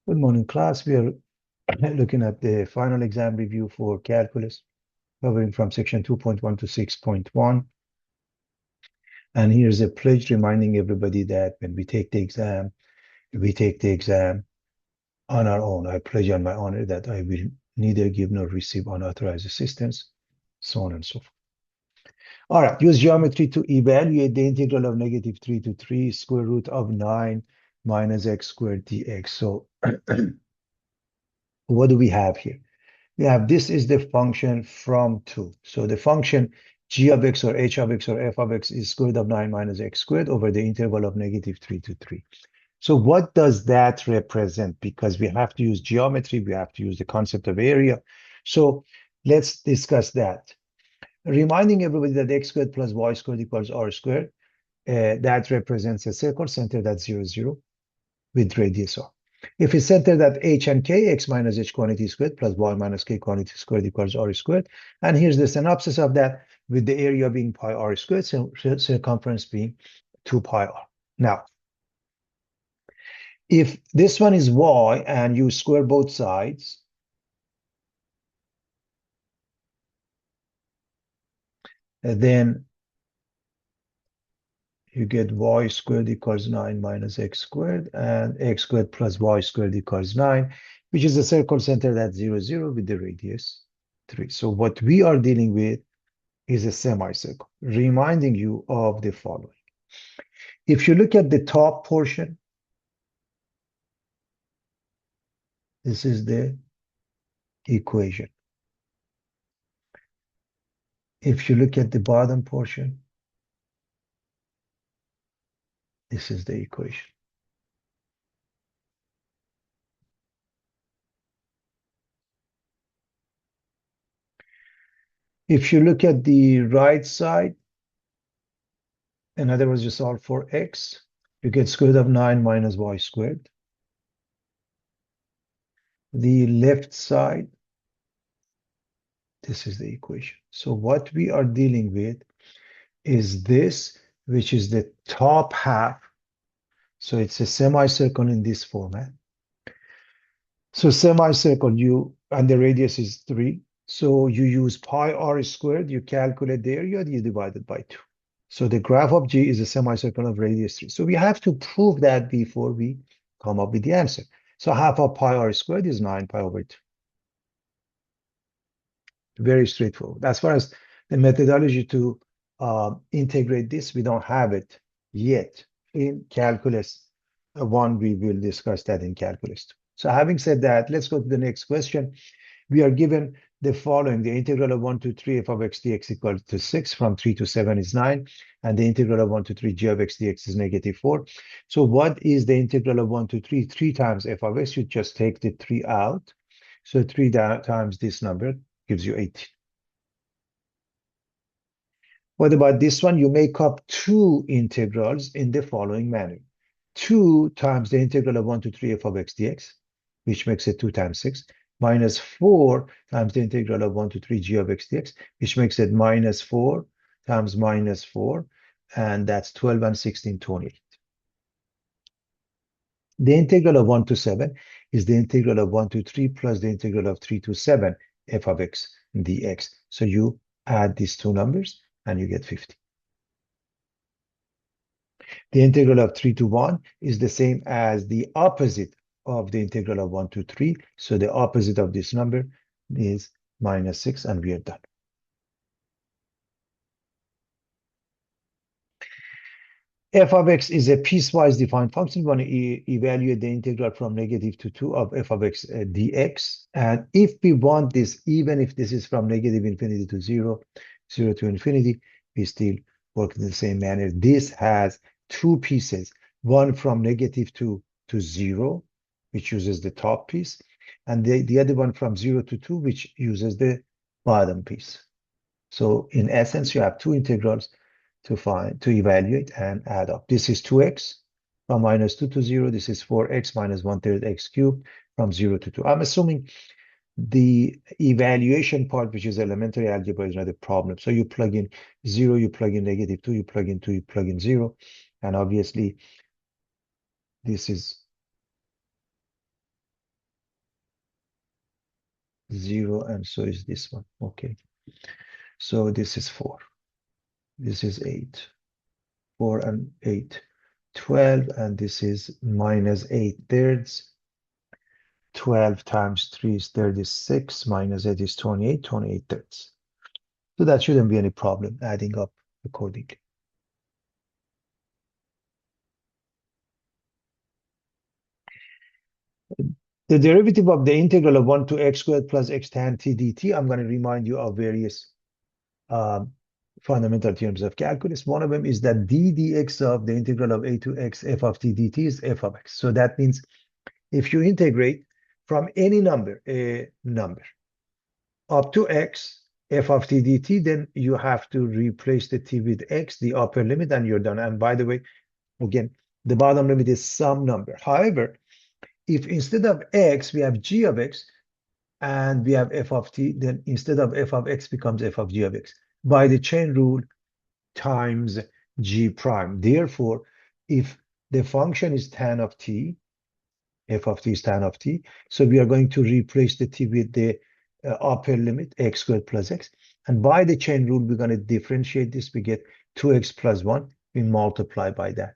Good morning, class. We are looking at the final exam review for calculus, covering from section 2.1 to 6.1. And here's a pledge reminding everybody that when we take the exam, we take the exam on our own. I pledge on my honor that I will neither give nor receive unauthorized assistance, so on and so forth. All right, use geometry to evaluate the integral of -3 to 3 square root of 9 minus x squared dx. So what do we have here? We have this is the function from 2. So the function g of x or h of x or f of x is square root of 9 minus x squared over the interval of -3 to 3. So what does that represent? Because we have to use geometry, we have to use the concept of area. So let's discuss that. Reminding everybody that x squared plus y squared equals r squared, that represents a circle centered at 0, 0 with radius r. If it's centered at h and k, x minus h quantity squared plus y minus k quantity squared equals r squared. And here's the synopsis of that with the area being pi r squared, so circumference being 2 pi r. Now, if this one is y and you square both sides, then you get y squared equals 9 minus x squared, and x squared plus y squared equals 9, which is a circle centered at 0, 0 with the radius 3. So what we are dealing with is a semicircle, reminding you of the following. If you look at the top portion, this is the equation. If you look at the bottom portion, this is the equation. If you look at the right side, in other words, you solve for x, you get square root of 9 minus y squared. The left side, this is the equation. So what we are dealing with is this, which is the top half. So it's a semicircle in this format. So semicircle, and the radius is 3. So you use pi r squared, you calculate the area, you divide it by 2. So the graph of G is a semicircle of radius 3. So we have to prove that before we come up with the answer. So half of pi r squared is 9 pi over 2. Very straightforward. As far as the methodology to integrate this, we don't have it yet in calculus 1. We will discuss that in calculus 2. So having said that, let's go to the next question. We are given the following. The integral of 1 to 3 f of x dx equals to 6, from 3 to 7 is 9, and the integral of 1 to 3 g of x dx is -4. So what is the integral of 1 to 3? 3 times f of x, you just take the 3 out. So 3 times this number gives you 18. What about this one? You make up two integrals in the following manner. 2 times the integral of 1 to 3 f of x dx, which makes it 2 times 6, minus 4 times the integral of 1 to 3 g of x dx, which makes it -4 times -4, and that's 12 and 16, 28. The integral of 1 to 7 is the integral of 1 to 3 plus the integral of 3 to 7 f of x dx. So you add these two numbers and you get 50. The integral of 3 to 1 is the same as the opposite of the integral of 1 to 3. So the opposite of this number is -6, and we are done. F of x is a piecewise defined function. We want to evaluate the integral from negative to 2 of f of x dx. And if we want this, even if this is from -infinity to 0, 0 to infinity, we still work in the same manner. This has two pieces, one from -2 to 0, which uses the top piece, and the other one from 0 to 2, which uses the bottom piece. So in essence, you have two integrals to evaluate and add up. This is 2x from -2 to 0. This is 4x minus 1/3 x cubed from 0 to 2. I'm assuming the evaluation part, which is elementary algebra, is not a problem. So you plug in 0, you plug in -2, you plug in 2, you plug in 0. And obviously, this is 0, and so is this one. Okay. So this is 4. This is 8. 4 and 8. 12, and this is minus 8/3. 12 times 3 is 36, minus 8 is 28, 28/3. So that shouldn't be any problem adding up accordingly. The derivative of the integral of 1 to x squared plus x tan t dt, I'm going to remind you of various fundamental theorems of calculus. One of them is that d dx of the integral of a to x f of t dt is f of x. So that means if you integrate from any number, a number, up to x, f of t dt, then you have to replace the t with x, the upper limit, and you're done. And by the way, again, the bottom limit is some number. However, if instead of x, we have g of x, and we have f of t, then instead of f of x becomes f of g of x by the chain rule times g prime. Therefore, if the function is tan of t, f of t is tan of t, so we are going to replace the t with the upper limit, x squared plus x. And by the chain rule, we're going to differentiate this. We get 2x plus 1. We multiply by that.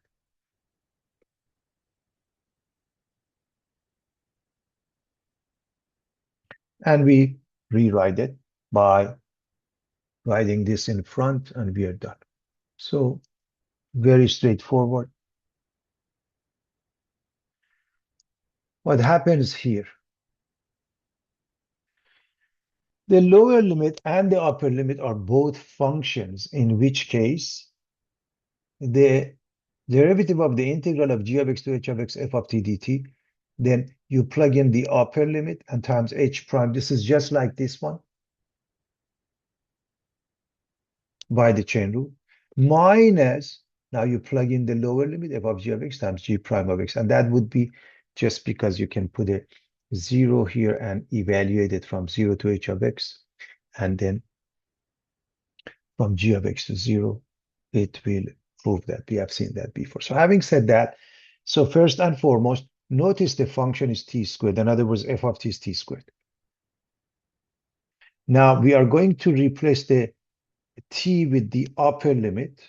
And we rewrite it by writing this in front, and we are done. So very straightforward. What happens here? The lower limit and the upper limit are both functions, in which case the derivative of the integral of g of x to h of x f of t dt, then you plug in the upper limit and times h prime. This is just like this one by the chain rule, minus, now you plug in the lower limit f of g of x times g prime of x. And that would be just because you can put a 0 here and evaluate it from 0 to h of x, and then from g of x to 0, it will prove that. We have seen that before. So having said that, so first and foremost, notice the function is t squared. In other words, f of t is t squared. Now we are going to replace the t with the upper limit.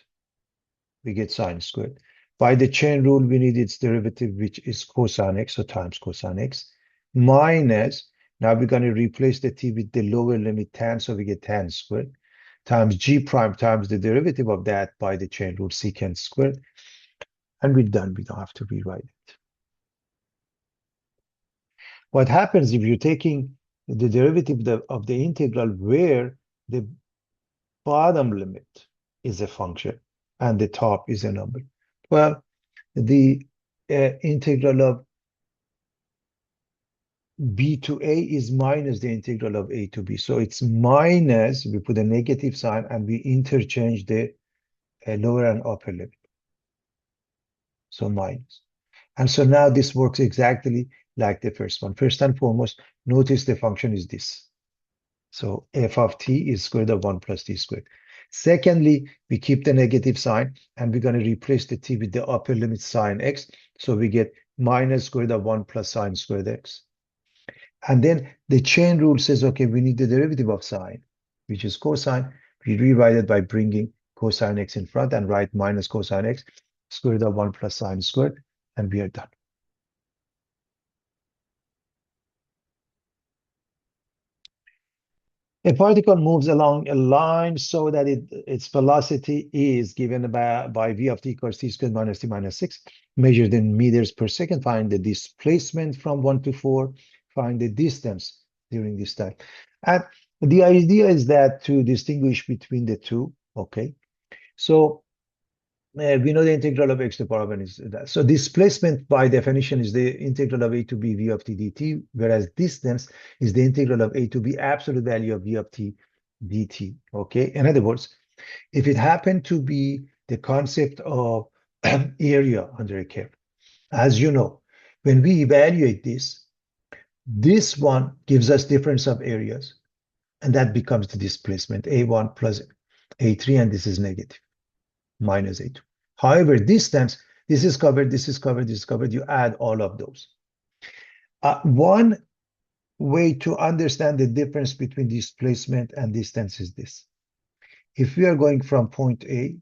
We get sine squared. By the chain rule, we need its derivative, which is cosine x, so times cosine x, minus, now we're going to replace the t with the lower limit tan, so we get tan squared, times g prime times the derivative of that by the chain rule secant squared. And we're done. We don't have to rewrite it. What happens if you're taking the derivative of the integral where the bottom limit is a function and the top is a number? Well, the integral of b to a is minus the integral of a to b. So it's minus, we put a negative sign, and we interchange the lower and upper limit. So minus. And so now this works exactly like the first one. First and foremost, notice the function is this. So f of t is square root of 1 plus t squared. Secondly, we keep the negative sign, and we're going to replace the t with the upper limit sine x. So we get minus square root of 1 plus sine squared x. And then the chain rule says, okay, we need the derivative of sine, which is cosine. We rewrite it by bringing cosine x in front and write minus cosine x, square root of 1 plus sine squared, and we are done. A particle moves along a line so that its velocity is given by v of t equals t squared minus t minus 6, measured in meters per second. Find the displacement from 1 to 4. Find the distance during this time. And the idea is that to distinguish between the two, okay? So we know the integral of x to the power of n is that. So displacement by definition is the integral of a to b v of t dt, whereas distance is the integral of a to b absolute value of v of t dt. Okay. In other words, if it happened to be the concept of area under a curve, as you know, when we evaluate this one gives us difference of areas, and that becomes the displacement a1 plus a3, and this is negative minus a2. However, distance, this is covered, this is covered, this is covered. You add all of those. One way to understand the difference between displacement and distance is this. If we are going from point A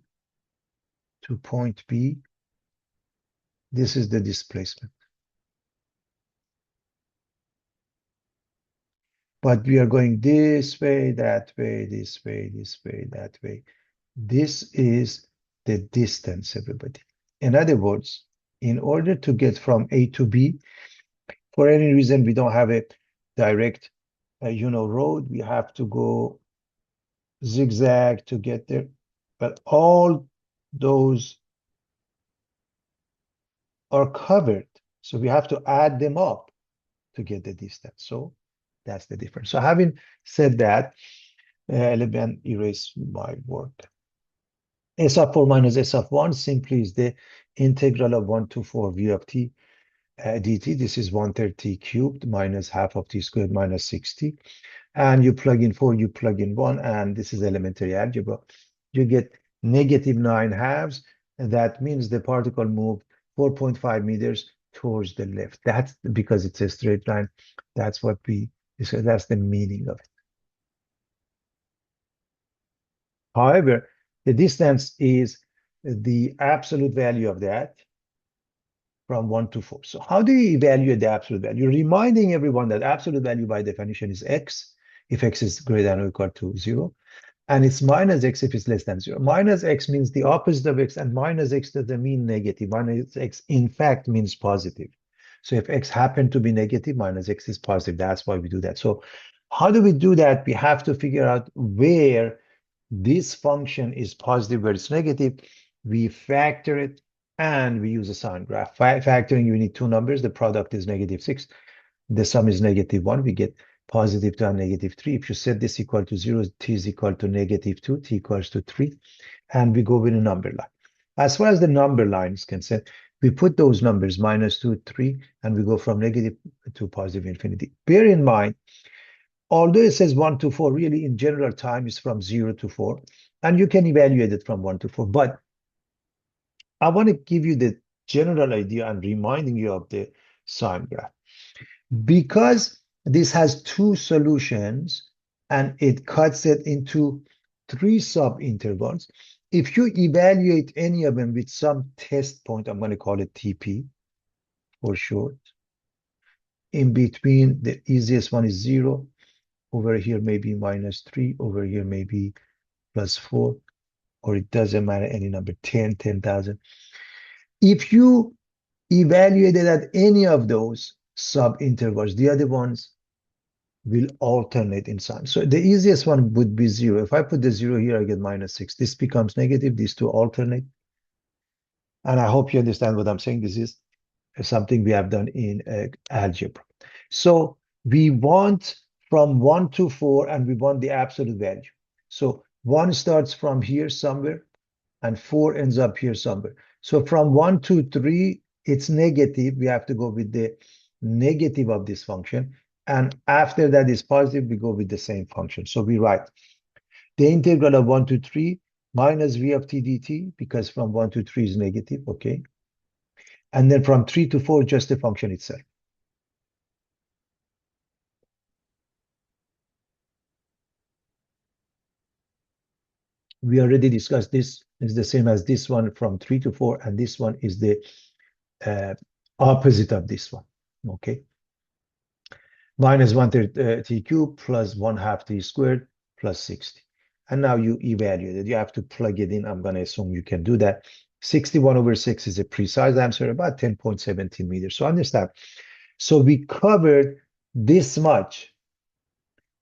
to point B, this is the displacement. But we are going this way, that way, this way, this way, that way. This is the distance, everybody. In other words, in order to get from A to B, for any reason we don't have a direct, road, we have to go zigzag to get there. But all those are covered, so we have to add them up to get the distance. So that's the difference. So having said that, let me erase my work. S of 4 minus S of 1 simply is the integral of 1 to 4 v of t dt. This is 1/3 t cubed minus half of t squared minus 60. And you plug in 4, you plug in 1, and this is elementary algebra. You get -9/2, and that means the particle moved 4.5 meters towards the left. That's because it's a straight line. That's what that's the meaning of it. However, the distance is the absolute value of that from 1 to 4. So how do you evaluate the absolute value? You're reminding everyone that absolute value by definition is x, if x is greater than or equal to 0. And it's minus x if it's less than 0. Minus x means the opposite of x, and minus x doesn't mean negative. Minus x, in fact, means positive. So if x happened to be negative, minus x is positive. That's why we do that. So how do we do that? We have to figure out where this function is positive, where it's negative. We factor it, and we use a sign graph. Factoring, you need two numbers. The product is -6. The sum is -1. We get +2 and -3. If you set this equal to 0, t is equal to -2, t equals to 3, and we go with a number line. As far as the number line is concerned, we put those numbers -2, 3, and we go from negative to positive infinity. Bear in mind, although it says 1 to 4, really in general time is from 0 to 4, and you can evaluate it from 1 to 4. But I want to give you the general idea and reminding you of the sign graph. Because this has two solutions and it cuts it into 3 sub-intervals, if you evaluate any of them with some test point, I'm going to call it TP for short, in between, the easiest one is 0, over here maybe -3, over here maybe +4, or it doesn't matter, any number, 10, 10,000. If you evaluated at any of those sub-intervals, the other ones will alternate in sign. So the easiest one would be 0. If I put the 0 here, I get -6. This becomes negative. These two alternate. And I hope you understand what I'm saying. This is something we have done in algebra. So we want from 1 to 4, and we want the absolute value. So 1 starts from here somewhere, and 4 ends up here somewhere. So from 1 to 3, it's negative. We have to go with the negative of this function. And after that is positive, we go with the same function. So we write the integral of 1 to 3 minus v of t dt, because from 1 to 3 is negative, okay? And then from 3 to 4, just the function itself. We already discussed this is the same as this one from 3 to 4, and this one is the opposite of this one, okay? Minus 1/3 t cubed plus 1/2 t squared plus 60. And now you evaluate it. You have to plug it in. I'm going to assume you can do that. 61/6 is a precise answer, about 10.17 meters. So understand. So we covered this much,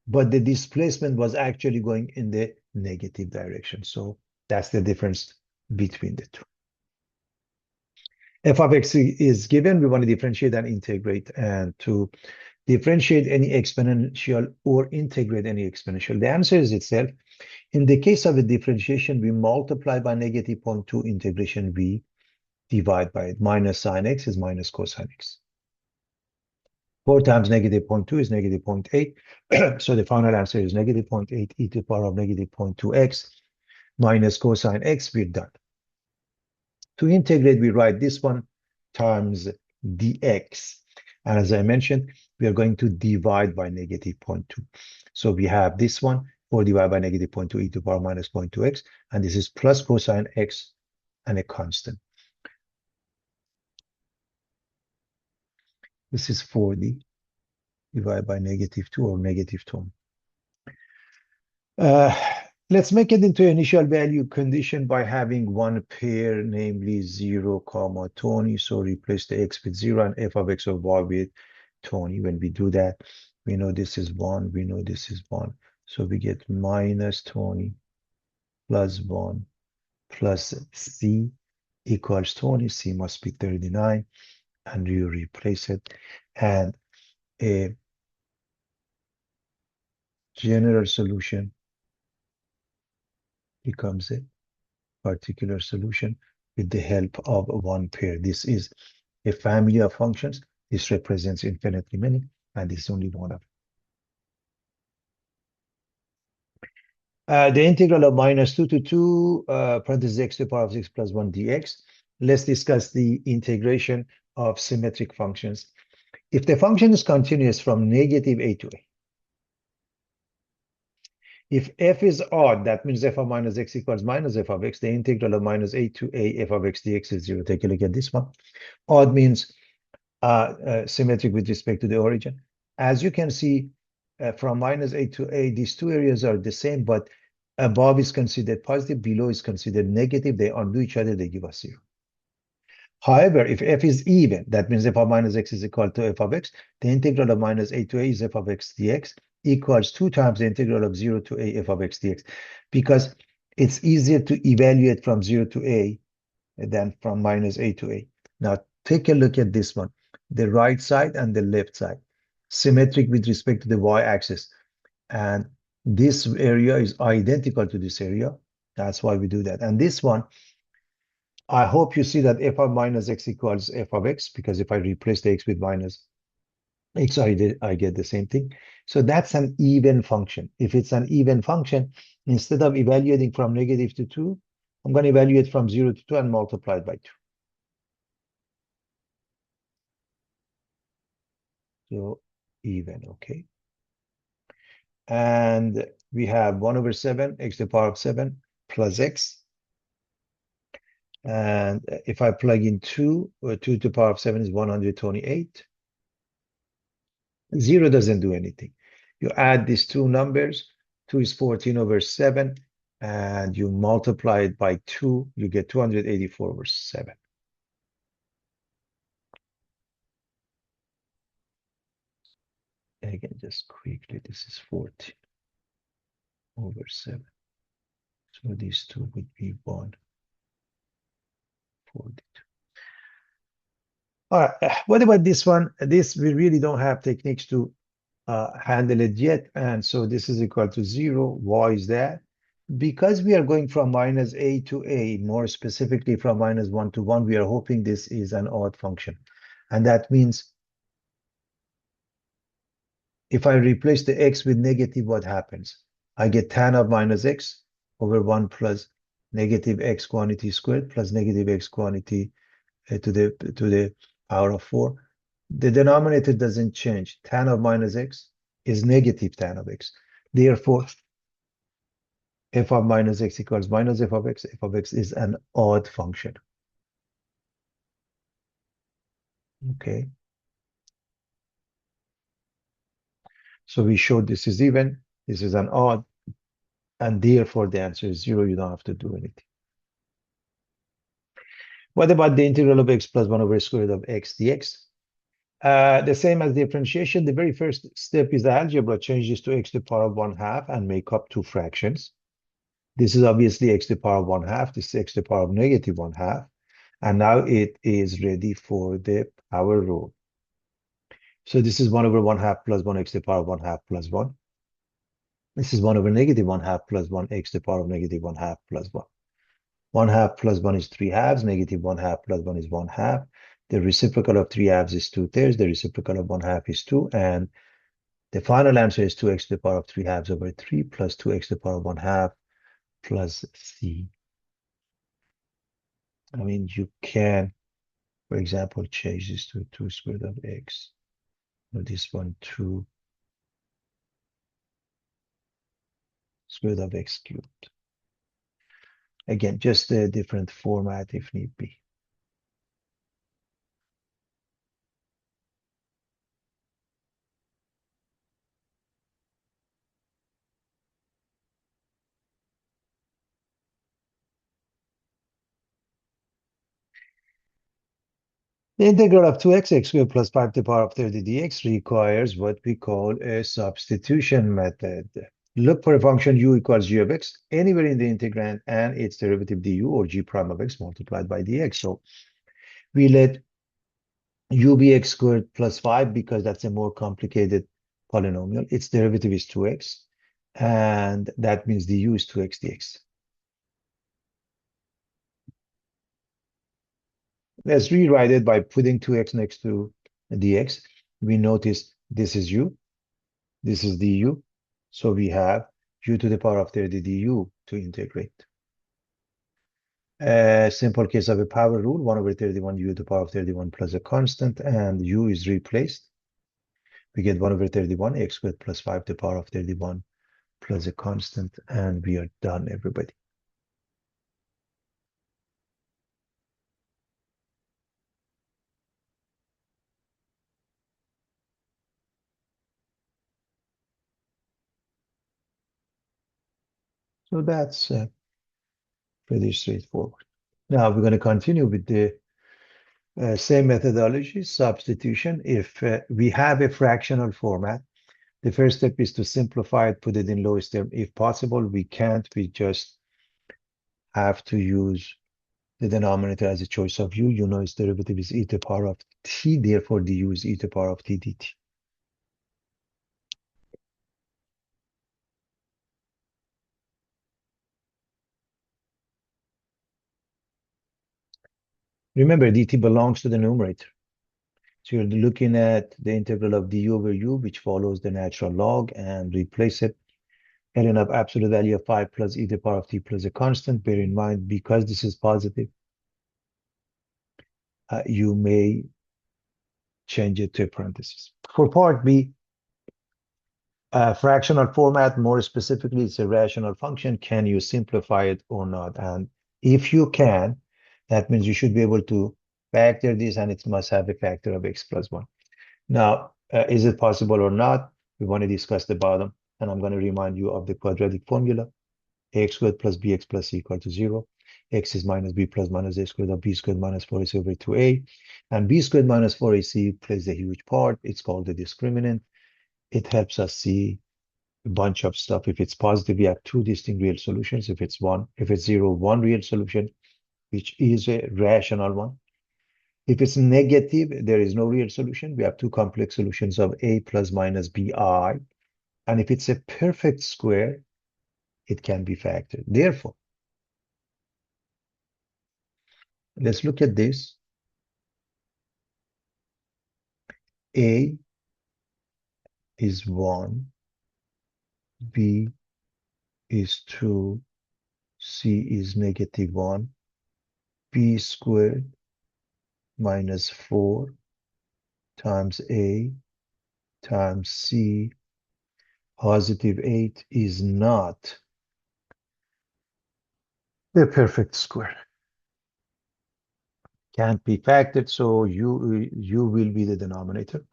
but the displacement was actually going in the negative direction. So that's the difference between the two. F of x is given. We want to differentiate and integrate. And to differentiate any exponential or integrate any exponential, the answer is itself. In the case of a differentiation, we multiply by -0.2. Integration, we divide by it. Minus sine x is minus cosine x. 4 times -0.2 is -0.8. So the final answer is -0.8 e to the power of -0.2x minus cosine x. We're done. To integrate, we write this one times dx. And as I mentioned, we are going to divide by negative zero point 0.2. So we have this one, 4 divided by negative zero point 0.2 e to the power minus 0.2x, and this is plus cosine x and a constant. This is 4d divided by negative 2 or negative 2. Let's make it into initial value condition by having one pair, namely 0, comma 20. So replace the x with 0 and f of x or y with 20. When we do that, we know this is 1, we know this is 1. So we get minus 20 plus 1 plus c equals 20. C must be 39. And you replace it. And a general solution becomes a particular solution with the help of one pair. This is a family of functions. This represents infinitely many, and this is only one of them. The integral of minus 2 to 2, parentheses x to the power of 6 plus 1 dx. Let's discuss the integration of symmetric functions. If the function is continuous from negative a to a, if f is odd, that means f of minus x equals minus f of x. The integral of minus a to a f of x dx is 0. Take a look at this one. Odd means symmetric with respect to the origin. As you can see, from minus a to a, these two areas are the same, but above is considered positive, below is considered negative. They undo each other, they give us 0. However, if f is even, that means f of minus x is equal to f of x. The integral of minus a to a is f of x dx equals 2 times the integral of 0 to a f of x dx, because it's easier to evaluate from 0 to a than from minus a to a. Now, take a look at this one. The right side and the left side, symmetric with respect to the y-axis. And this area is identical to this area. That's why we do that. And this one, I hope you see that f of minus x equals f of x, because if I replace the x with minus x, I get the same thing. So that's an even function. If it's an even function, instead of evaluating from negative to 2, I'm going to evaluate from 0 to 2 and multiply it by 2. So even, okay. And we have 1 over 7, x to the power of 7 plus x. And if I plug in 2, 2 to the power of 7 is 128. 0 doesn't do anything. You add these two numbers, 2 is 14 over 7, and you multiply it by 2, you get 284 over 7. And again, just quickly, this is 14 over 7. So these two would be 142. All right, what about this one? This, we really don't have techniques to handle it yet. And so this is equal to 0. Why is that? Because we are going from minus a to a, more specifically from minus 1 to 1, we are hoping this is an odd function. And that means if I replace the x with negative, what happens? I get tan of minus x over 1 plus negative x quantity squared plus negative x quantity to the power of 4. The denominator doesn't change. Tan of minus x is negative tan of x. Therefore, f of minus x equals minus f of x. F of x is an odd function. Okay. So we showed this is even, this is an odd, and therefore the answer is 0. You don't have to do anything. What about the integral of x plus 1 over square root of x dx? The same as differentiation. The very first step is the algebra. Change this to x to the power of 1/2 and make up two fractions. This is obviously x to the power of 1/2. This is x to the power of negative 1/2. And now it is ready for the power rule. So this is 1 over 1/2 plus 1 x to the power of 1/2 plus 1. This is 1 over negative 1/2 plus 1 x to the power of negative 1/2 plus 1. 1/2 plus 1 is 3/2. Negative 1/2 plus 1 is 1/2. The reciprocal of 3/2 is 2/3. The reciprocal of 1/2 is 2. And the final answer is 2x to the power of 3/2 over 3 plus 2x to the power of 1/2 plus c. I mean, you can, for example, change this to 2 squared of x or this one 2 square root of x cubed. Again, just a different format if need be. The integral of 2x squared plus 5 to the power of 30 dx requires what we call a substitution method. Look for a function u equals g of x anywhere in the integrand and its derivative du or g prime of x multiplied by dx. So we let u be x squared plus 5 because that's a more complicated polynomial. Its derivative is 2x, and that means du is 2x dx. Let's rewrite it by putting 2x next to dx. We notice this is u, this is du. So we have u to the power of 30 du to integrate. A simple case of a power rule, 1 over 31 u to the power of 31 plus a constant, and u is replaced. We get 1 over 31 x squared plus 5 to the power of 31 plus a constant, and we are done, everybody. So that's pretty straightforward. Now we're going to continue with the same methodology, substitution. If we have a fractional format, the first step is to simplify it, put it in lowest term. If possible, we can't. We just have to use the denominator as a choice of u. You know its derivative is e to the power of t, therefore du is e to the power of t dt. Remember, dt belongs to the numerator. So you're looking at the integral of du over u, which follows the natural log, and replace it. ln of absolute value of 5 plus e to the power of t plus a constant. Bear in mind, because this is positive, you may change it to a parenthesis. For part B, fractional format, more specifically, it's a rational function. Can you simplify it or not? And if you can, that means you should be able to factor this, and it must have a factor of x plus 1. Now, is it possible or not? We want to discuss the bottom, and I'm going to remind you of the quadratic formula. Ax squared plus bx plus c equal to 0. X is minus b plus minus a squared of b squared minus 4ac over 2a. And b squared minus 4ac plays a huge part. It's called the discriminant. It helps us see a bunch of stuff. If it's positive, we have two distinct real solutions. If it's zero, one real solution, which is a rational one. If it's negative, there is no real solution. We have two complex solutions of a plus minus bi. And if it's a perfect square, it can be factored. Therefore, let's look at this. A is 1, B is 2, C is negative 1, B squared minus 4 times A times C positive 8 is not the perfect square. Can't be factored, so u will be the denominator.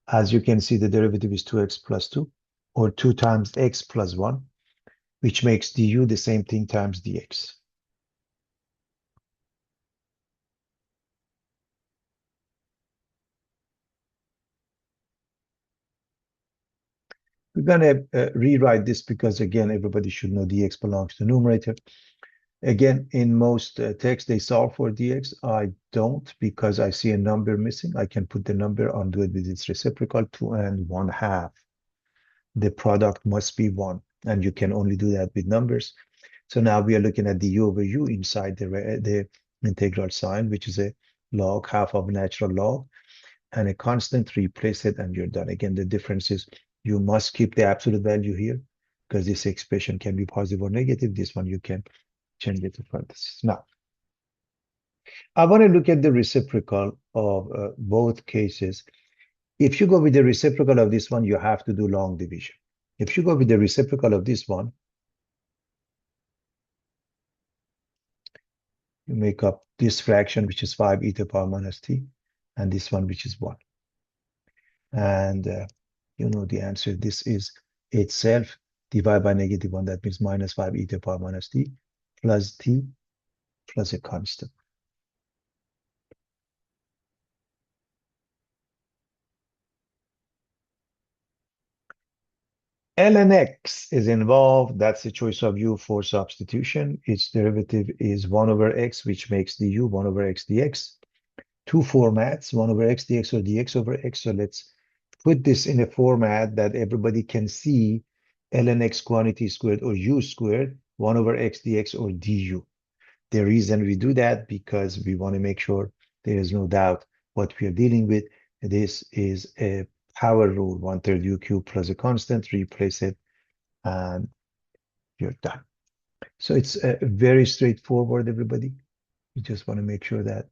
As you can see, the derivative is 2x plus 2, or 2 times x plus 1, which makes du the same thing times dx. We're going to rewrite this because, again, everybody should know dx belongs to numerator. Again, in most texts, they solve for dx. I don't, because I see a number missing. I can put the number, undo it with its reciprocal, 2 and 1/2. The product must be 1, and you can only do that with numbers. So now we are looking at the u over u inside the integral sign, which is a log, half of natural log, and a constant. Replace it, and you're done. Again, the difference is you must keep the absolute value here, because this expression can be positive or negative. This one you can change it to parentheses. Now, I want to look at the reciprocal of both cases. If you go with the reciprocal of this one, you have to do long division. If you go with the reciprocal of this one, you make up this fraction, which is 5 e to the power minus t, and this one, which is 1. And you know the answer. This is itself divided by -1. That means minus 5 e to the power minus t plus t plus a constant. ln x is involved. That's the choice of u for substitution. Its derivative is 1 over x, which makes du 1 over x dx. Two formats, 1 over x dx or dx over x. So let's put this in a format that everybody can see ln x quantity squared or u squared, 1 over x dx or du. The reason we do that, because we want to make sure there is no doubt what we are dealing with. This is a power rule, 1/3 u cubed plus a constant, replace it, and you're done. So it's very straightforward, everybody. You just want to make sure that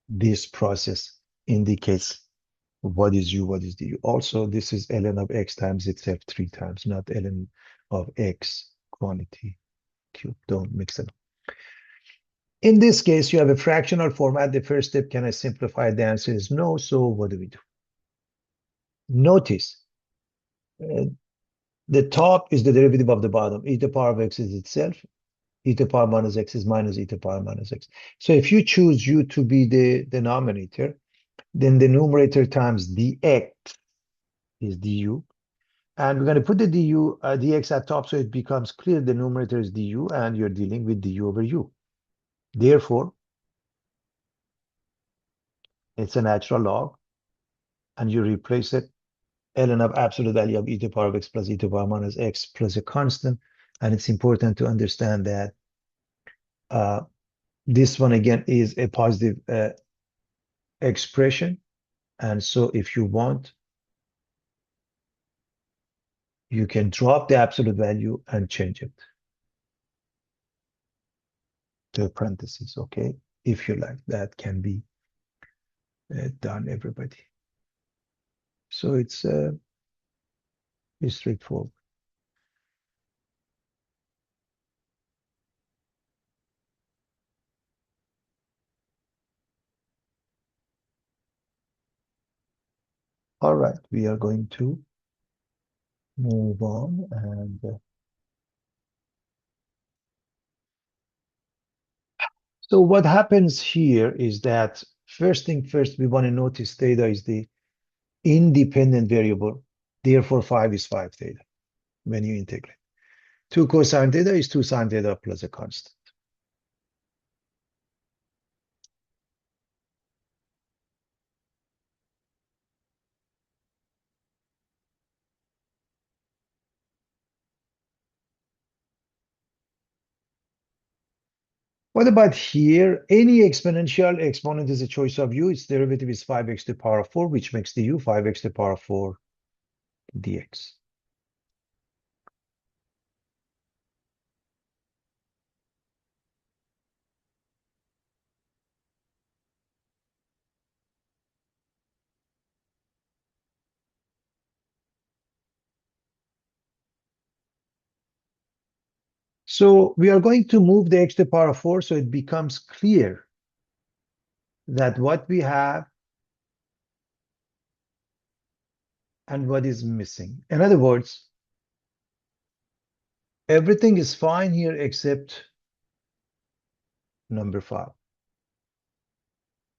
this process indicates what is u, what is du. Also, this is ln of x times itself 3 times, not ln of x quantity cubed. Don't mix it up. In this case, you have a fractional format. The first step, can I simplify? The answer is no. So what do we do? Notice the top is the derivative of the bottom. E to the power of x is itself. E to the power minus x is minus e to the power minus x. So if you choose u to be the denominator, then the numerator times dx is du. And we're going to put the dx at top, so it becomes clear the numerator is du, and you're dealing with du over u. Therefore, it's a natural log, and you replace it, ln of absolute value of e to the power of x plus e to the power minus x plus a constant. And it's important to understand that this one, again, is a positive expression. And so if you want, you can drop the absolute value and change it to a parentheses, okay? If you like, that can be done, everybody. So it's straightforward. All right, we are going to move on. And so what happens here is that, first thing first, we want to notice theta is the independent variable. Therefore, 5 is 5 theta when you integrate. 2 cosine theta is 2 sine theta plus a constant. What about here? Any exponential exponent is a choice of u. Its derivative is 5x to the power of 4, which makes the u 5x to the power of 4 dx. So we are going to move the x to the power of 4, so it becomes clear that what we have and what is missing. In other words, everything is fine here except number 5.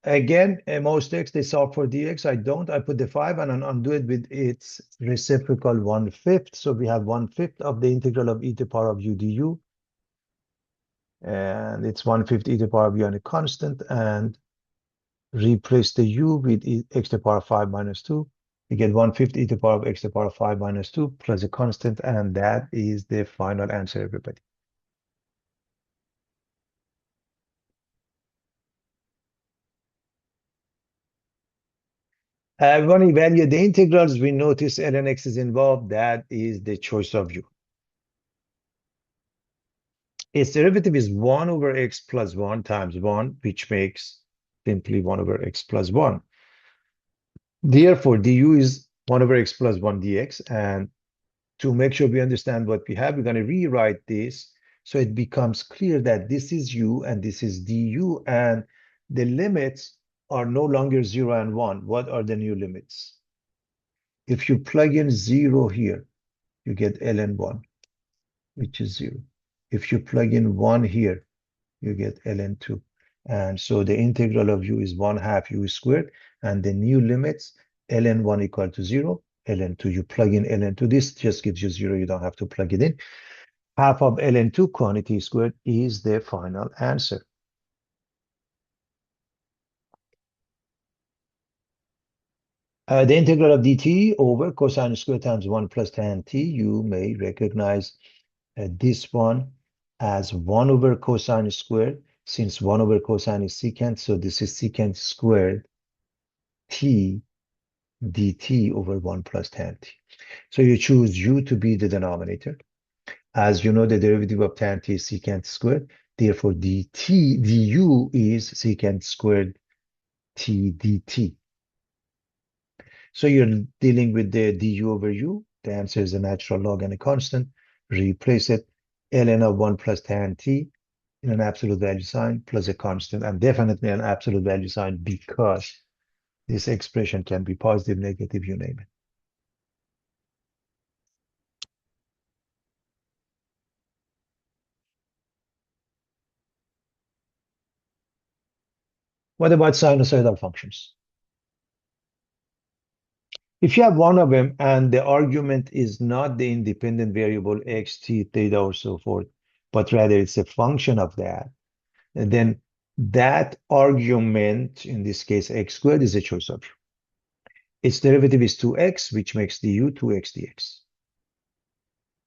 Again, most x, they solve for dx. I don't. I put the 5 and undo it with its reciprocal 1/5. So we have 1/5 of the integral of e to the power of u du. And it's 1/5 e to the power of u and a constant. And replace the u with x to the power of 5 minus 2. You get 1/5 e to the power of x to the power of 5 minus 2 plus a constant. And that is the final answer, everybody. We want to evaluate the integrals. We notice ln x is involved. That is the choice of u. its derivative is 1 over x plus 1 times 1, which makes simply 1 over x plus 1. Therefore, du is 1 over x plus 1 dx. And to make sure we understand what we have, we're going to rewrite this so it becomes clear that this is u and this is du, and the limits are no longer 0 and 1. What are the new limits? If you plug in 0 here, you get ln 1, which is 0. If you plug in 1 here, you get ln 2. And so the integral of u is 1/2 u squared, and the new limits, ln 1 equal to 0, ln 2. You plug in ln 2, this just gives you 0, you don't have to plug it in. Half of ln 2 quantity squared is the final answer. The integral of dt over cosine squared times 1 plus tan t, you may recognize this one as 1 over cosine squared, since 1 over cosine is secant, so this is secant squared t dt over 1 plus tan t. So you choose u to be the denominator. As you know, the derivative of tan t is secant squared. Therefore, du is secant squared t dt. So you're dealing with the du over u. The answer is a natural log and a constant. Replace it. ln of 1 plus tan t in an absolute value sign plus a constant, and definitely an absolute value sign because this expression can be positive, negative, you name it. What about sinusoidal functions? If you have one of them and the argument is not the independent variable x, t, theta, or so forth, but rather it's a function of that, and then that argument, in this case x squared, is a choice of u. Its derivative is 2x, which makes du 2x dx.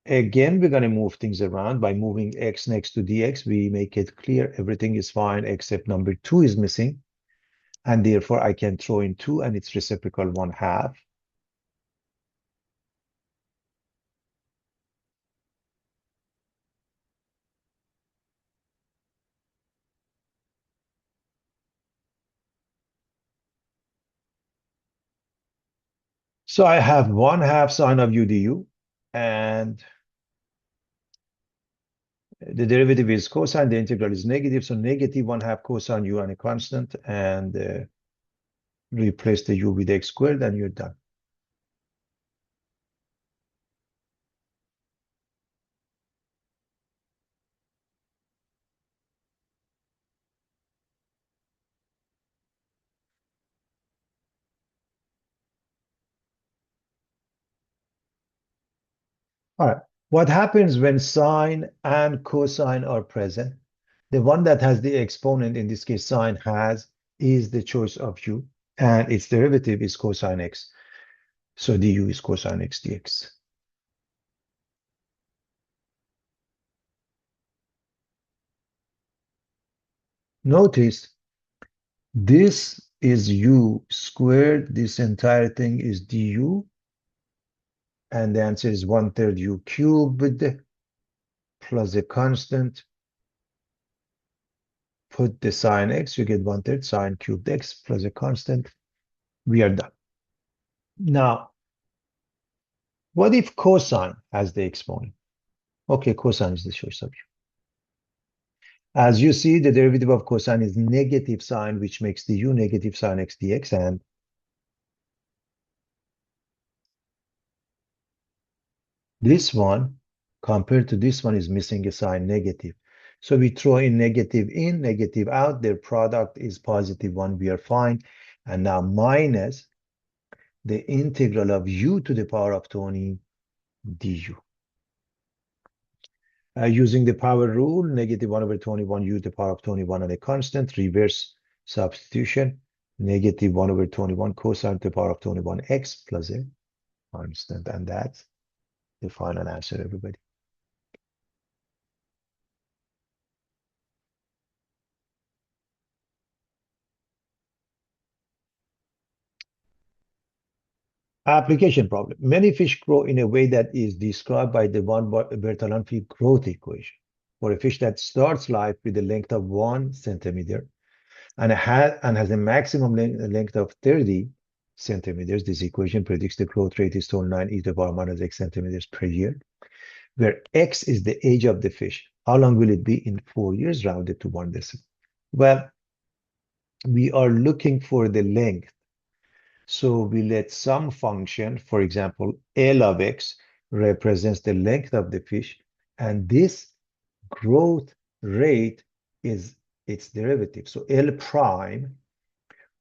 Again, we're going to move things around. By moving x next to dx, we make it clear everything is fine except number 2 is missing. And therefore, I can throw in 2 and its reciprocal 1/2. So I have 1/2 sine of u du, and the derivative is cosine. The integral is negative, so negative 1/2 cosine u and a constant, and replace the u with x squared, and you're done. All right. What happens when sine and cosine are present? The one that has the exponent, in this case sine has, is the choice of u, and its derivative is cosine x. So du is cosine x dx. Notice this is u squared. This entire thing is du. And the answer is 1/3 u cubed plus a constant. Put the sine x, you get 1/3 sine cubed x plus a constant. We are done. Now, what if cosine has the exponent? Okay, cosine is the choice of u. As you see, the derivative of cosine is negative sine, which makes the u negative sine x dx, and this one, compared to this one, is missing a sign, negative. So we throw in, negative out. Their product is positive 1. We are fine. And now minus the integral of u to the power of 20 du. Using the power rule, negative 1 over 21 u to the power of 21 and a constant, reverse substitution, negative 1 over 21 cosine to the power of 21 x plus a constant. And that's the final answer, everybody. Application problem. Many fish grow in a way that is described by the von Bertalanffy growth equation. for a fish that starts life with a length of 1 centimeter and has a maximum length of 30 centimeters, this equation predicts the growth rate is 29 e to the power minus x centimeters per year, where x is the age of the fish. How long will it be in 4 years, rounded to 1 decimal? Well, we are looking for the length. So we let some function, for example, L of x represents the length of the fish, and this growth rate is its derivative. So L prime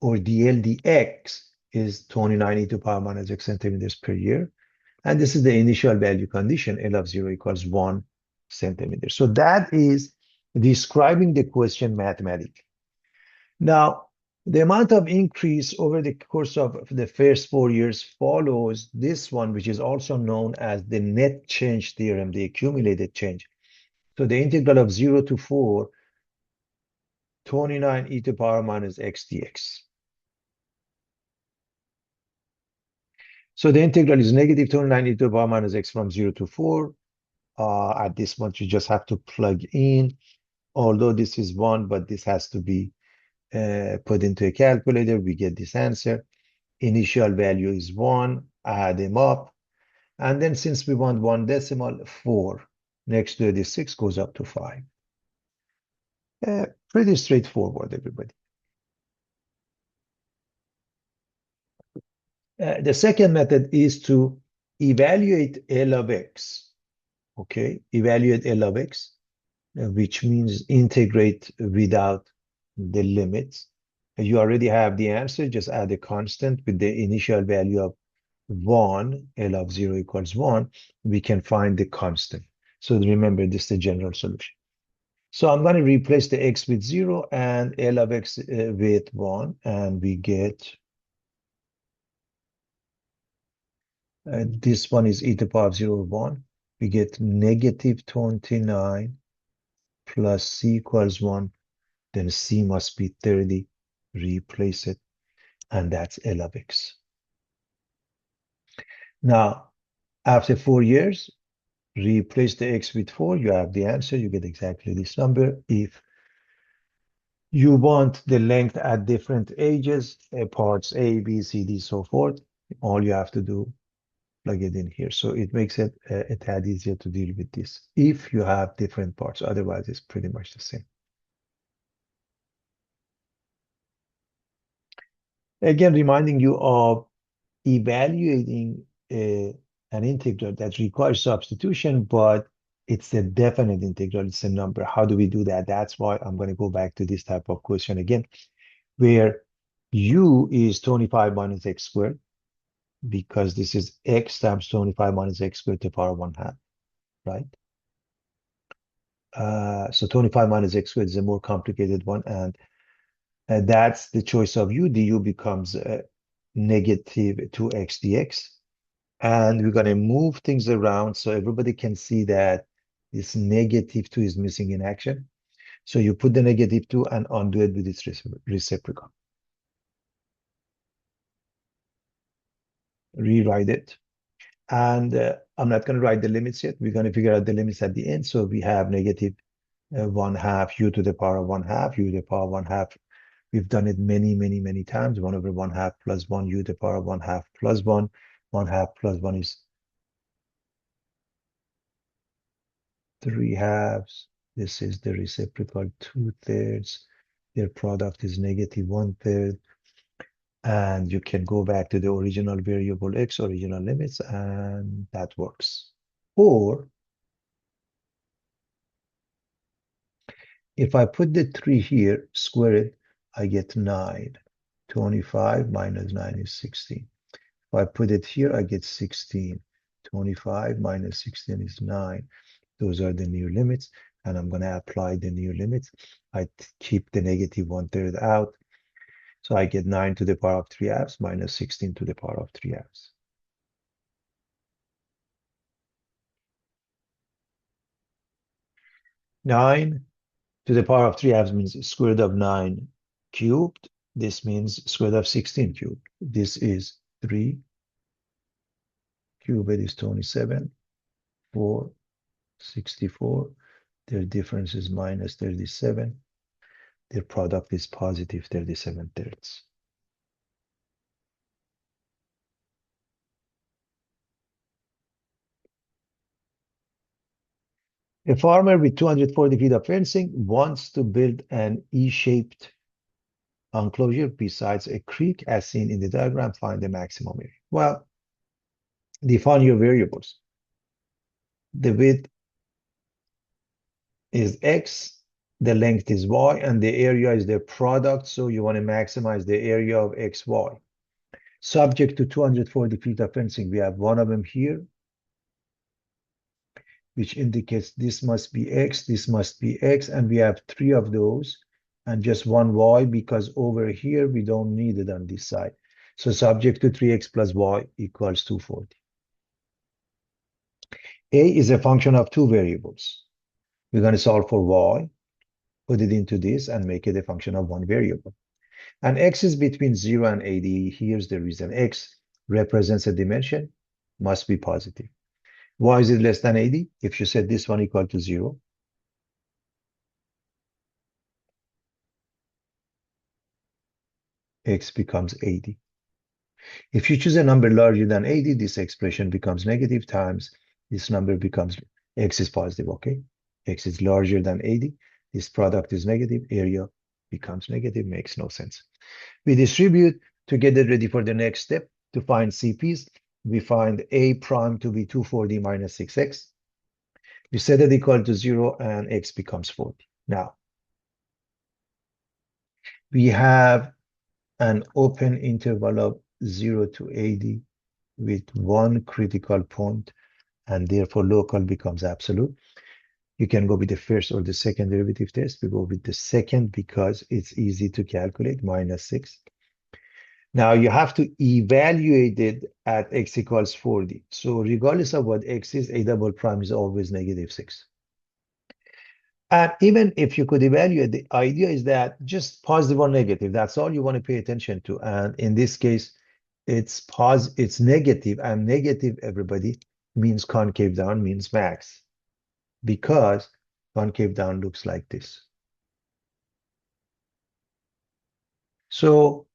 or dl dx is 29 e to the power minus x centimeters per year. And this is the initial value condition, L of 0 equals 1 centimeter. So that is describing the question mathematically. Now, the amount of increase over the course of the first 4 years follows this one, which is also known as the net change theorem, the accumulated change. So the integral of 0 to 4, 29 e to the power minus x dx. So the integral is negative 29 e to the power minus x from 0 to 4. At this point, you just have to plug in, although this is 1, but this has to be put into a calculator. We get this answer. Initial value is 1. Add them up. And then since we want 1 decimal, 4. Next to it is 6, goes up to 5. Pretty straightforward, everybody. The second method is to evaluate L of x. Okay, evaluate L of x, which means integrate without the limits. You already have the answer, just add a constant with the initial value of 1, L of 0 equals 1, we can find the constant. So remember, this is the general solution. So I'm going to replace the x with 0 and L of x with 1, and we get this one is e to the power of 0 1. We get negative 29 plus c equals 1. Then c must be 30. Replace it, and that's L of x. Now, after 4 years, replace the x with 4. You have the answer. You get exactly this number. If you want the length at different ages, parts A, B, C, D, so forth, all you have to do, plug it in here. So it makes it a tad easier to deal with this if you have different parts. Otherwise, it's pretty much the same. Again, reminding you of evaluating an integral that requires substitution, but it's a definite integral. It's a number. How do we do that? That's why I'm going to go back to this type of question again, where u is 25 minus x squared, because this is x times 25 minus x squared to the power 1/2, right? So 25 minus x squared is a more complicated one, and that's the choice of u. Du becomes negative 2x dx. And we're going to move things around so everybody can see that this negative 2 is missing in action. So you put the negative 2 and undo it with its reciprocal. Rewrite it. And I'm not going to write the limits yet. We're going to figure out the limits at the end. So we have negative 1/2 u to the power of 1/2, u to the power of 1/2. We've done it many, many, many times. 1 over 1/2 plus 1, u to the power of 1/2 plus 1. 1/2 plus 1 is 3/2. This is the reciprocal 2/3. Their product is negative 1/3. And you can go back to the original variable x, original limits, and that works. Or if I put the 3 here, square it, I get 9. 25 minus 9 is 16. If I put it here, I get 16. 25 minus 16 is 9. Those are the new limits, and I'm going to apply the new limits. I keep the negative 1/3 out. So I get 9 to the power of 3/2 minus 16 to the power of 3/2. Nine to the power of 3/2 means square root of 9 cubed. This means square root of 16 cubed. This is 3 cubed is 27, 4, 64. Their difference is minus 37. Their product is positive 37/3. A farmer with 240 feet of fencing wants to build an E-shaped enclosure besides a creek as seen in the diagram. Find the maximum area. Well, define your variables. The width is X, the length is Y, and the area is their product. So you want to maximize the area of XY. Subject to 240 feet of fencing, we have one of them here, which indicates this must be X, this must be X, and we have three of those and just one Y because over here we don't need it on this side. So subject to 3X plus Y equals 240. A is a function of two variables. We're going to solve for Y, put it into this, and make it a function of one variable. And X is between 0 and 80. Here's the reason. X represents a dimension, must be positive. Why is it less than 80? If you set this one equal to 0, X becomes 80. If you choose a number larger than 80, this expression becomes negative times this number becomes, X is positive, okay? X is larger than 80. This product is negative. Area becomes negative. Makes no sense. We distribute to get it ready for the next step. To find CPs, we find A prime to be 240 minus 6X. We set it equal to 0 and X becomes 40. Now, we have an open interval of 0 to 80 with one critical point, and therefore local becomes absolute. You can go with the first or the second derivative test. We go with the second because it's easy to calculate, minus 6. Now you have to evaluate it at X equals 40. So regardless of what X is, A double prime is always negative 6. And even if you could evaluate, the idea is that just positive or negative, that's all you want to pay attention to. And in this case, it's negative, and negative, everybody, means concave down, means max, because concave down looks like this. So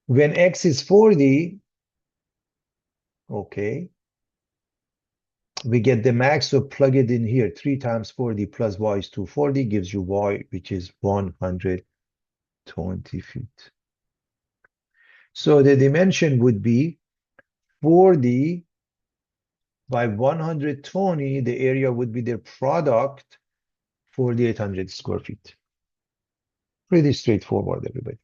when X is 40, okay, we get the max, so plug it in here. 3 times 40 plus Y is 240, gives you Y, which is 120 feet. So the dimension would be 40 by 120. The area would be their product, 4,800 square feet. Pretty straightforward, everybody.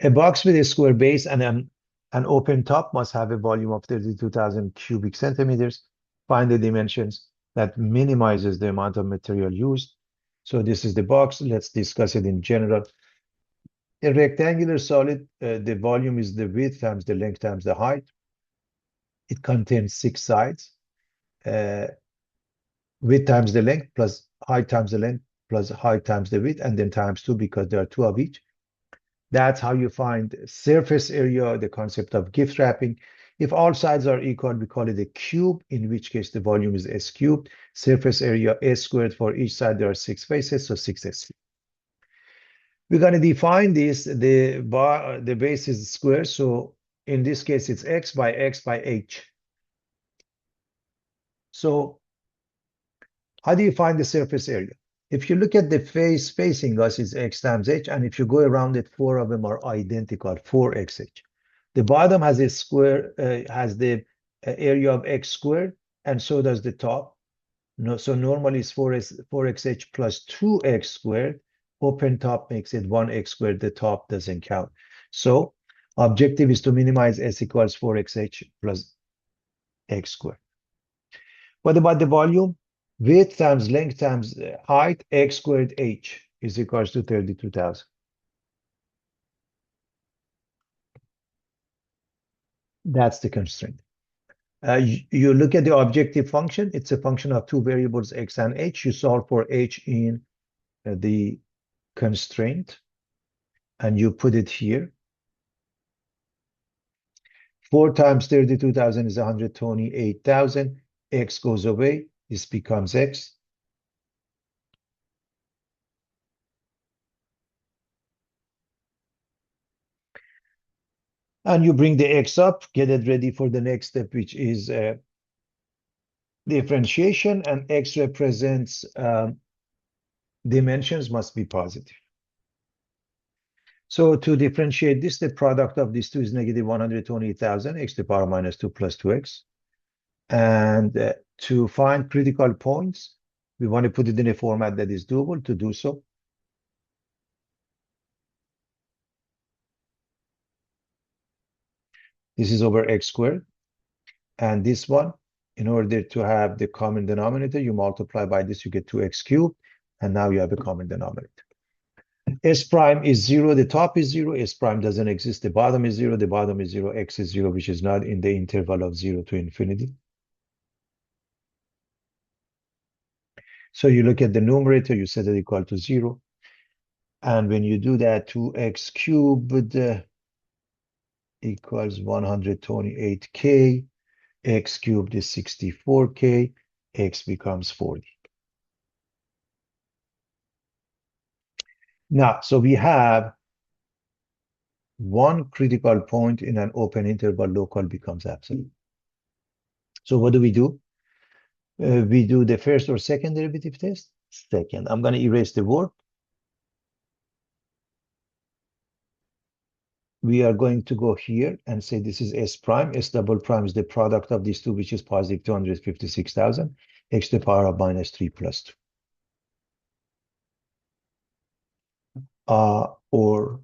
A box with a square base and an open top must have a volume of 32,000 cubic centimeters. Find the dimensions that minimizes the amount of material used. So this is the box. Let's discuss it in general. A rectangular solid, the volume is the width times the length times the height. It contains 6 sides. Width times the length plus height times the length plus height times the width, and then times 2 because there are 2 of each. That's how you find surface area, the concept of gift wrapping. If all sides are equal, we call it a cube, in which case the volume is S cubed. Surface area S squared. For each side, there are 6 faces, so 6S. We're going to define this. The base is square, so in this case, it's X by H. So how do you find the surface area? If you look at the face facing us, it's X times H, and if you go around it, 4 of them are identical, 4XH. The bottom has a square, has the area of X squared, and so does the top. No, so normally it's 4XH plus 2X squared. Open top makes it 1X squared. The top doesn't count. So objective is to minimize S equals 4XH plus X squared. What about the volume? Width times length times height, X squared H is equals to 32,000. That's the constraint. You look at the objective function. It's a function of 2 variables, X and H. You solve for H in the constraint, and you put it here. 4 times 32,000 is 128,000. X goes away. This becomes X. And you bring the X up, get it ready for the next step, which is differentiation. And X represents dimensions must be positive. So to differentiate this, the product of these two is negative 120,000, x to the power minus 2 plus 2x. And to find critical points, we want to put it in a format that is doable. To do so, this is over x squared. And this one, in order to have the common denominator, you multiply by this, you get 2x cubed. And now you have a common denominator. S prime is 0, the top is 0, S prime doesn't exist, the bottom is 0, the bottom is 0, x is 0, which is not in the interval of 0 to infinity. So you look at the numerator, you set it equal to 0. And when you do that, 2x cubed equals 128k, x cubed is 64k, x becomes 40. Now, so we have one critical point in an open interval, local becomes absolute. So what do? We do the first or second derivative test? Second. I'm going to erase the word. We are going to go here and say this is S prime. S double prime is the product of these two, which is positive 256,000, x to the power of minus 3 plus 2. Or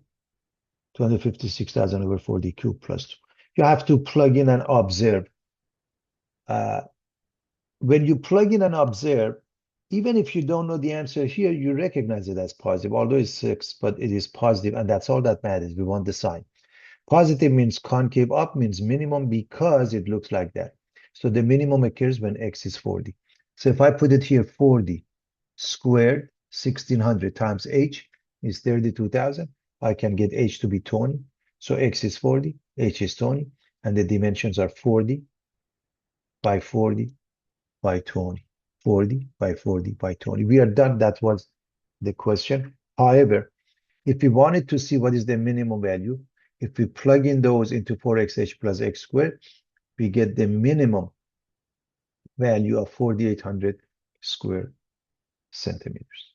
256,000 over 40 cubed plus 2. You have to plug in and observe. When you plug in and observe, even if you don't know the answer here, you recognize it as positive, although it's 6, but it is positive, and that's all that matters. We want the sign. Positive means concave up, means minimum because it looks like that. So the minimum occurs when x is 40. So if I put it here, 40 squared, 1600 times h is 32,000. I can get h to be 20. So x is 40, h is 20, and the dimensions are 40 by 40 by 20. 40 by 40 by 20. We are done. That was the question. However, if we wanted to see what is the minimum value, if we plug in those into 4xh plus x squared, we get the minimum value of 4,800 square centimeters.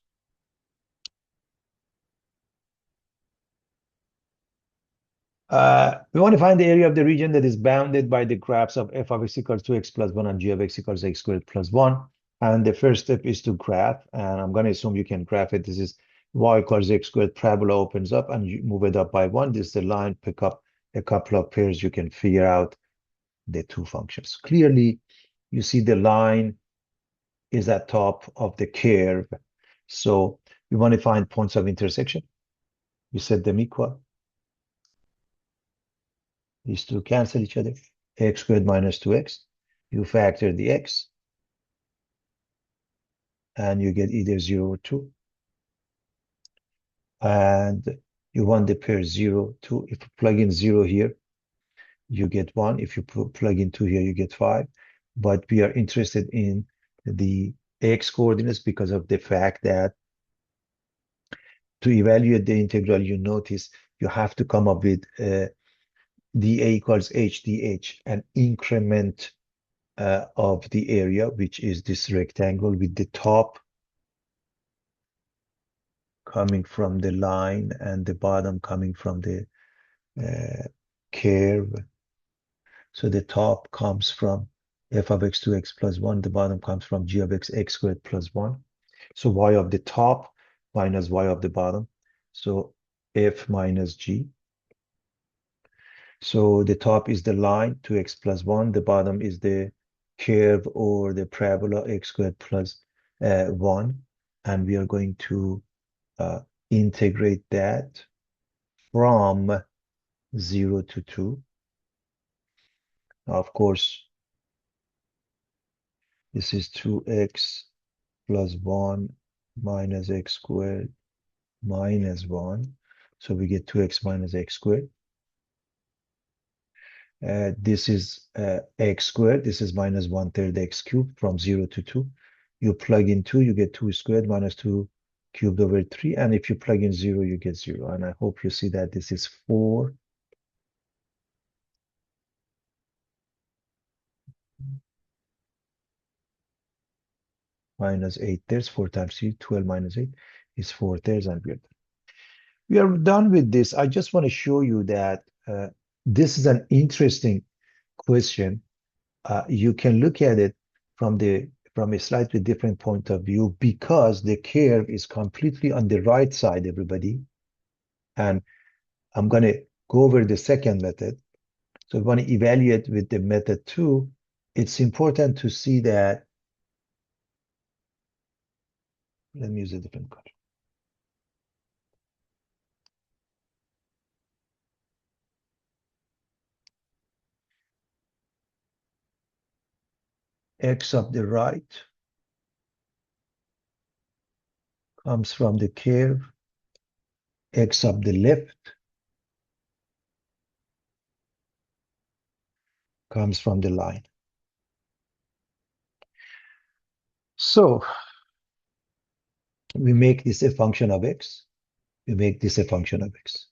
We want to find the area of the region that is bounded by the graphs of f of x equals 2x plus 1 and g of x equals x squared plus 1. And the first step is to graph. And I'm going to assume you can graph it. This is y equals x squared. Parabola opens up and you move it up by 1. This is the line. Pick up a couple of pairs. You can figure out the two functions. Clearly, you see the line is at top of the curve. So we want to find points of intersection. You set them equal. These two cancel each other. X squared minus 2x. You factor the x. And you get either 0 or 2. And you want the pair 0, 2. If you plug in 0 here, you get 1. If you plug in 2 here, you get 5. But we are interested in the x coordinates because of the fact that to evaluate the integral, you notice you have to come up with dA equals h dh, an increment of the area, which is this rectangle with the top coming from the line and the bottom coming from the curve. So the top comes from f of x 2x plus 1. The bottom comes from g of x x squared plus 1. So y of the top minus y of the bottom. So f minus g. So the top is the line 2x plus 1. The bottom is the curve or the parabola x squared plus 1. And we are going to integrate that from 0 to 2. Of course, this is 2x plus 1 minus x squared minus 1. So we get 2x minus x squared. This is x squared. This is minus 1/3 x cubed from 0 to 2. You plug in 2, you get 2 squared minus 2 cubed over 3. And if you plug in 0, you get 0. And I hope you see that this is 4 minus 8 thirds. 4 times 3, 12 minus 8 is 4 thirds, and we're done. We are done with this. I just want to show you that this is an interesting question. You can look at it from a slightly different point of view because the curve is completely on the right side, everybody. And I'm going to go over the second method. So we want to evaluate with the method 2. It's important to see that. Let me use a different color. X of the right comes from the curve. X of the left comes from the line. So we make this a function of x. We make this a function of x.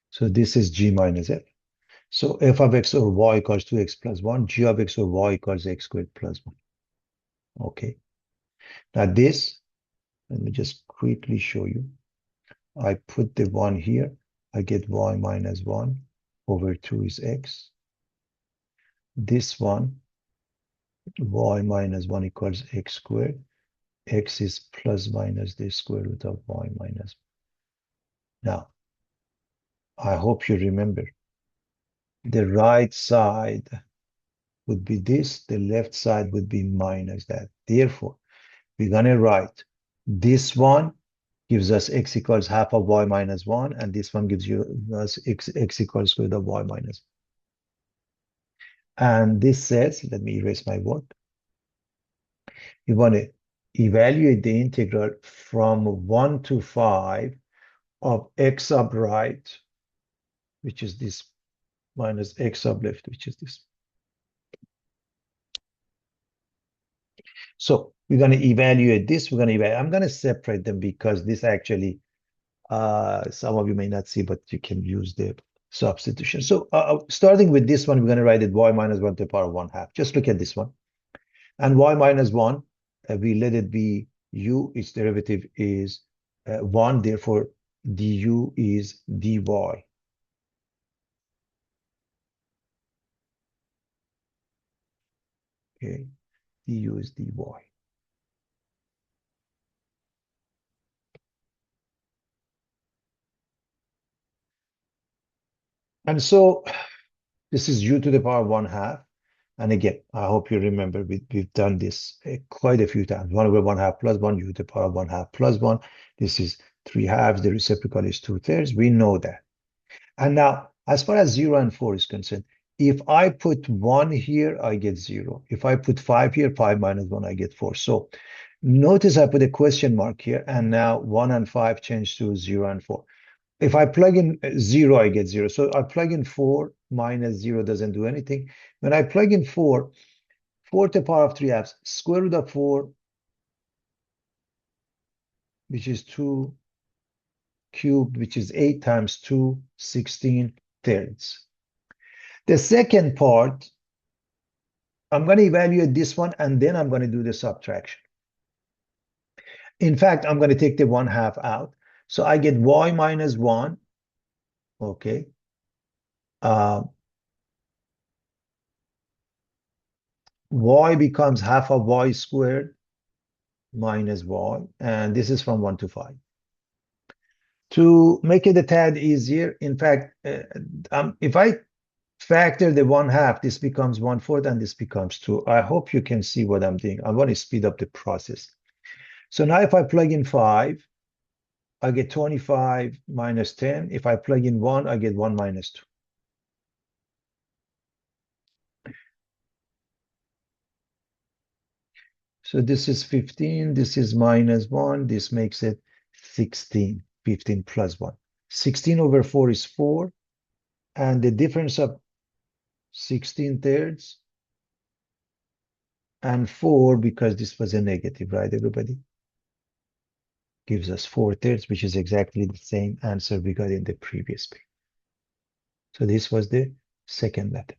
So this is g minus f. So f of x or y equals 2x plus 1. G of x or y equals x squared plus 1. Okay. Now this, let me just quickly show you. I put the 1 here. I get y minus 1 over 2 is x. This one, y minus 1 equals x squared. X is plus minus the square root of y minus 1. Now, I hope you remember. The right side would be this. The left side would be minus that. Therefore, we're going to write this one gives us x equals half of y minus 1, and this one gives us x equals square root of y minus 1. And this says, let me erase my word. We want to evaluate the integral from 1 to 5 of x sub right, which is this, minus x sub left, which is this. So we're going to evaluate this. We're going to evaluate. I'm going to separate them because this actually, some of you may not see, but you can use the substitution. So starting with this one, we're going to write it y minus 1 to the power of 1/2. Just look at this one. And y minus 1, we let it be u. Its derivative is 1. Therefore, du is dy. Okay, du is dy. And so this is u to the power of 1/2. And again, I hope you remember we've done this quite a few times. 1 over 1/2 plus 1, u to the power of 1/2 plus 1. This is 3/2. The reciprocal is 2/3. We know that. And now, as far as 0 and 4 is concerned, if I put 1 here, I get 0. If I put 5 here, 5 minus 1, I get 4. So notice I put a question mark here, and now 1 and 5 change to 0 and 4. If I plug in 0, I get 0. So I plug in 4 minus 0 doesn't do anything. When I plug in 4, 4 to the power of 3/2, square root of 4, which is 2 cubed, which is 8 times 2, 16 thirds. The second part, I'm going to evaluate this one, and then I'm going to do the subtraction. In fact, I'm going to take the 1/2 out. So I get y minus 1, okay? Y becomes half of y squared minus y, and this is from 1 to 5. To make it a tad easier, in fact, if I factor the 1/2, this becomes 1/4, and this becomes 2. I hope you can see what I'm doing. I want to speed up the process. So now if I plug in 5, I get 25 minus 10. If I plug in 1, I get 1 minus 2. So this is 15. This is minus 1. This makes it 16. 15 plus 1. 16 over 4 is 4. And the difference of 16 thirds, and 4 because this was a negative, right, everybody? Gives us 4 thirds, which is exactly the same answer we got in the previous page. So this was the second method.